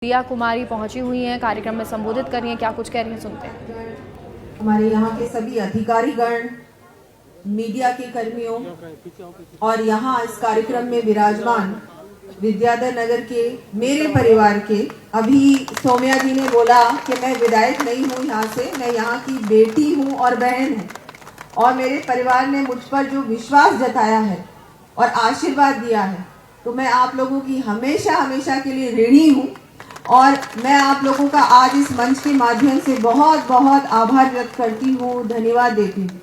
प्रिया कुमारी पहुंची हुई हैं, कार्यक्रम में संबोधित कर रही हैं। क्या कुछ कह रही हैं, सुनते हैं। हमारे यहाँ के सभी अधिकारीगण, मीडिया के कर्मियों और यहाँ इस कार्यक्रम में विराजमान विद्याधर नगर के मेरे परिवार के, अभी सौम्या जी ने बोला कि मैं विधायक नहीं हूँ यहाँ से, मैं यहाँ की बेटी हूँ और बहन हूँ, और मेरे परिवार ने मुझ पर जो विश्वास जताया है और आशीर्वाद दिया है, तो मैं आप लोगों की हमेशा हमेशा के लिए ऋणी हूँ। और मैं आप लोगों का आज इस मंच के माध्यम से बहुत बहुत आभार व्यक्त करती हूँ, धन्यवाद देती हूँ।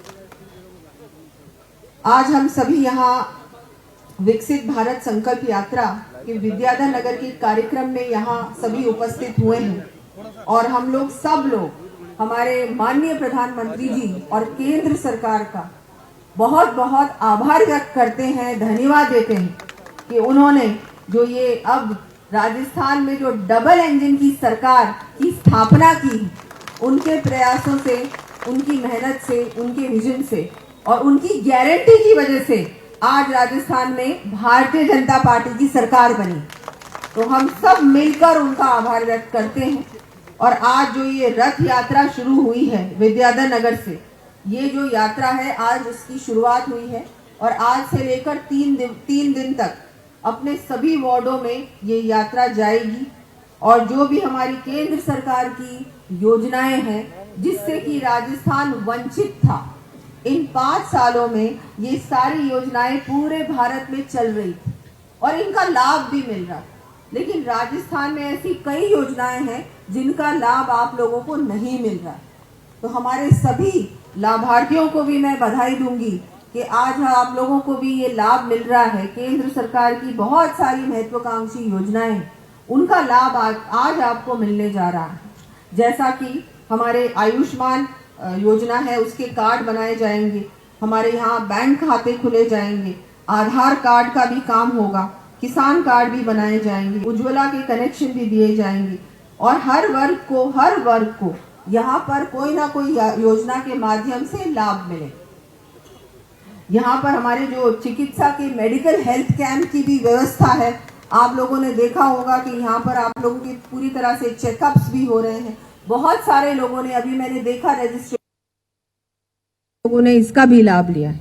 आज हम सभी यहाँ विकसित भारत संकल्प यात्रा के विद्याधर नगर के कार्यक्रम में यहाँ सभी उपस्थित हुए हैं, और हम लोग सब लोग हमारे माननीय प्रधानमंत्री जी और केंद्र सरकार का बहुत बहुत आभार व्यक्त करते हैं, धन्यवाद देते हैं कि उन्होंने जो ये अब राजस्थान में जो डबल इंजन की सरकार की स्थापना की, उनके प्रयासों से, उनकी मेहनत से, उनके विजन से और उनकी गारंटी की वजह से आज राजस्थान में भारतीय जनता पार्टी की सरकार बनी। तो हम सब मिलकर उनका आभार व्यक्त करते हैं। और आज जो ये रथ यात्रा शुरू हुई है विद्याधर नगर से, ये जो यात्रा है आज उसकी शुरुआत हुई है, और आज से लेकर 3 दिन तक अपने सभी वार्डों में ये यात्रा जाएगी। और जो भी हमारी केंद्र सरकार की योजनाएं हैं जिससे कि राजस्थान वंचित था, इन 5 सालों में ये सारी योजनाएं पूरे भारत में चल रही थी और इनका लाभ भी मिल रहा। लेकिन राजस्थान में ऐसी कई योजनाएं हैं जिनका लाभ आप लोगों को नहीं मिल रहा। तो हमारे सभी लाभार्थियों को भी मैं बधाई दूंगी कि आज आप लोगों को भी ये लाभ मिल रहा है। केंद्र सरकार की बहुत सारी महत्वाकांक्षी योजनाएं, उनका लाभ आज आपको मिलने जा रहा है। जैसा कि हमारे आयुष्मान योजना है, उसके कार्ड बनाए जाएंगे, हमारे यहाँ बैंक खाते खुले जाएंगे, आधार कार्ड का भी काम होगा, किसान कार्ड भी बनाए जाएंगे, उज्ज्वला के कनेक्शन भी दिए जाएंगे, और हर वर्ग को यहाँ पर कोई ना कोई योजना के माध्यम से लाभ मिले। यहाँ पर हमारे जो चिकित्सा के मेडिकल हेल्थ कैंप की भी व्यवस्था है। आप लोगों ने देखा होगा कि यहाँ पर आप लोगों के पूरी तरह से चेकअप्स भी हो रहे हैं। बहुत सारे लोगों ने, अभी मैंने देखा रजिस्ट्रेशन, लोगों ने इसका भी लाभ लिया है,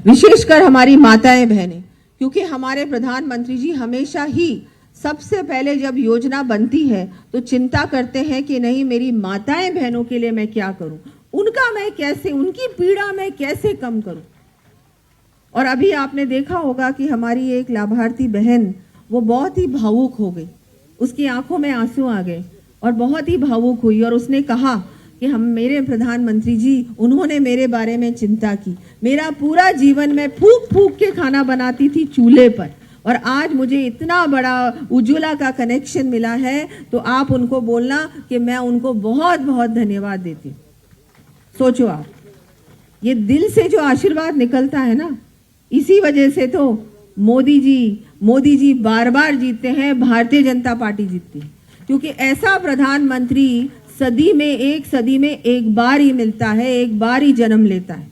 विशेषकर हमारी माताएं बहनें, क्योंकि हमारे प्रधानमंत्री जी हमेशा ही सबसे पहले जब योजना बनती है तो चिंता करते हैं कि नहीं, मेरी माताएं बहनों के लिए मैं क्या करूं, उनका मैं कैसे, उनकी पीड़ा मैं कैसे कम करूं। और अभी आपने देखा होगा कि हमारी एक लाभार्थी बहन, वो बहुत ही भावुक हो गई, उसकी आंखों में आंसू आ गए और बहुत ही भावुक हुई, और उसने कहा कि हम, मेरे प्रधानमंत्री जी, उन्होंने मेरे बारे में चिंता की। मेरा पूरा जीवन मैं फूंक फूंक के खाना बनाती थी चूल्हे पर, और आज मुझे इतना बड़ा उज्ज्वला का कनेक्शन मिला है, तो आप उनको बोलना कि मैं उनको बहुत बहुत धन्यवाद देती हूँ। सोचो आप, ये दिल से जो आशीर्वाद निकलता है ना, इसी वजह से तो मोदी जी बार बार जीतते हैं, भारतीय जनता पार्टी जीतती है, क्योंकि ऐसा प्रधानमंत्री सदी में एक बार ही मिलता है, एक बार ही जन्म लेता है,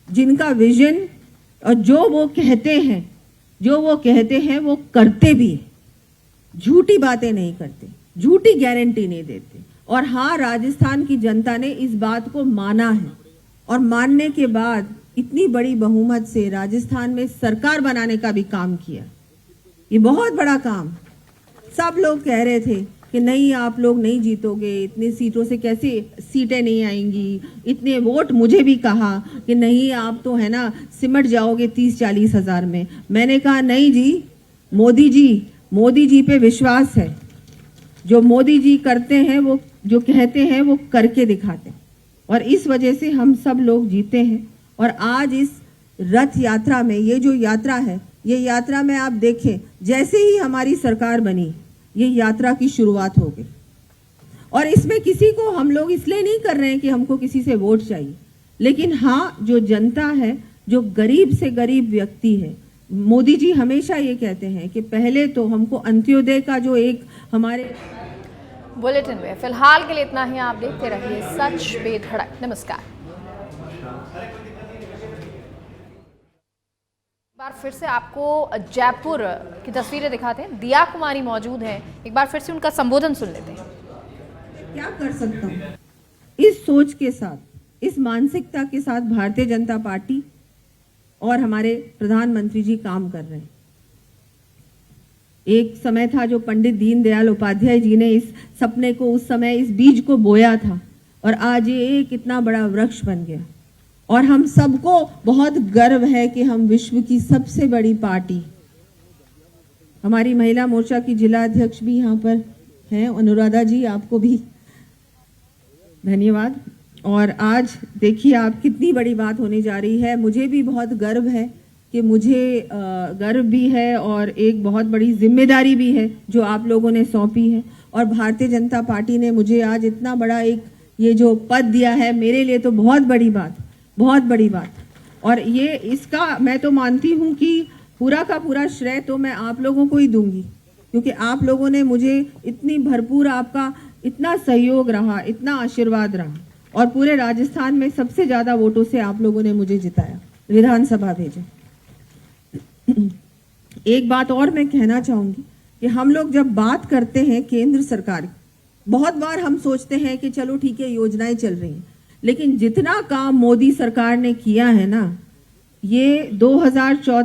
जिनका विजन और जो वो कहते हैं वो करते भी है, झूठी बातें नहीं करते, झूठी गारंटी नहीं देते। और हाँ, राजस्थान की जनता ने इस बात को माना है, और मानने के बाद इतनी बड़ी बहुमत से राजस्थान में सरकार बनाने का भी काम किया। ये बहुत बड़ा काम। सब लोग कह रहे थे कि नहीं, आप लोग नहीं जीतोगे, इतनी सीटों से कैसे सीटें नहीं आएंगी, इतने वोट, मुझे भी कहा कि नहीं, आप तो है ना सिमट जाओगे 30-40 हज़ार में। मैंने कहा नहीं जी, मोदी जी पे विश्वास है। जो मोदी जी करते हैं, वो जो कहते हैं वो करके दिखाते हैं, और इस वजह से हम सब लोग जीते हैं। और आज इस रथ यात्रा में, ये जो यात्रा है, ये यात्रा में आप देखें, जैसे ही हमारी सरकार बनी, ये यात्रा की शुरुआत हो गई। और इसमें किसी को हम लोग इसलिए नहीं कर रहे हैं कि हमको किसी से वोट चाहिए, लेकिन हाँ, जो जनता है, जो गरीब से गरीब व्यक्ति है, मोदी जी हमेशा ये कहते हैं कि पहले तो हमको अंत्योदय का जो एक हमारे बुलेटिन में फिलहाल के लिए इतना ही। आप देखते रहिए सच पे धड़क। नमस्कार। बार फिर से आपको जयपुर की तस्वीरें दिखाते हैं। दिया कुमारी मौजूद है, एक बार फिर से उनका संबोधन सुन लेते हैं। क्या कर सकता हूँ, इस सोच के साथ, इस मानसिकता के साथ भारतीय जनता पार्टी और हमारे प्रधानमंत्री जी काम कर रहे हैं। एक समय था जो पंडित दीनदयाल उपाध्याय जी ने इस सपने को, उस समय इस बीज को बोया था और आज ये कितना बड़ा वृक्ष बन गया। और हम सबको बहुत गर्व है कि हम विश्व की सबसे बड़ी पार्टी, हमारी महिला मोर्चा की जिला अध्यक्ष भी यहाँ पर हैं, अनुराधा जी, आपको भी धन्यवाद। और आज देखिए आप, कितनी बड़ी बात होने जा रही है। मुझे भी बहुत गर्व है कि मुझे गर्व भी है और एक बहुत बड़ी जिम्मेदारी भी है जो आप लोगों ने सौंपी है। और भारतीय जनता पार्टी ने मुझे आज इतना बड़ा एक ये जो पद दिया है, मेरे लिए तो बहुत बड़ी बात, बहुत बड़ी बात। और ये इसका मैं तो मानती हूँ कि पूरा का पूरा श्रेय तो मैं आप लोगों को ही दूंगी, क्योंकि आप लोगों ने मुझे इतनी भरपूर, आपका इतना सहयोग रहा, इतना आशीर्वाद रहा और पूरे राजस्थान में सबसे ज्यादा वोटों से आप लोगों ने मुझे जिताया, विधानसभा भेजा। एक बात और मैं कहना चाहूंगी कि हम लोग जब बात करते हैं केंद्र सरकार की, बहुत बार हम सोचते हैं कि चलो ठीक है योजनाएं चल रही हैं, लेकिन जितना काम मोदी सरकार ने किया है ना, ये 2014